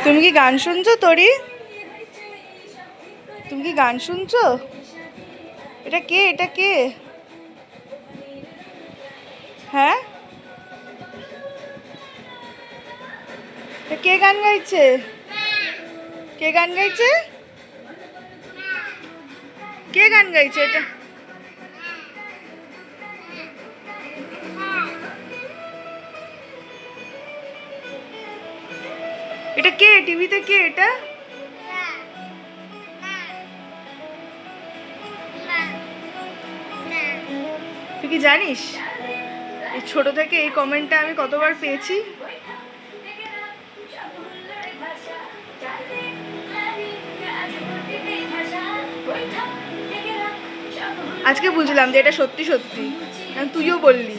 তুমি কি গান শুনছো তোরি? তুমি কি গান শুনছো? এটা কে? এটা কে? হ্যাঁ, এটা কে গান গাইছে? কে গান গাইছে? কে গান গাইছে এটা? এটা কে? টিভিতে কে এটা? তুই কি জানিস এই ছোট থেকে এই কমেন্টটা আমি কতবার পেয়েছি? আজকে বুঝলাম যে এটা সত্যি সত্যি, তুইও বললি।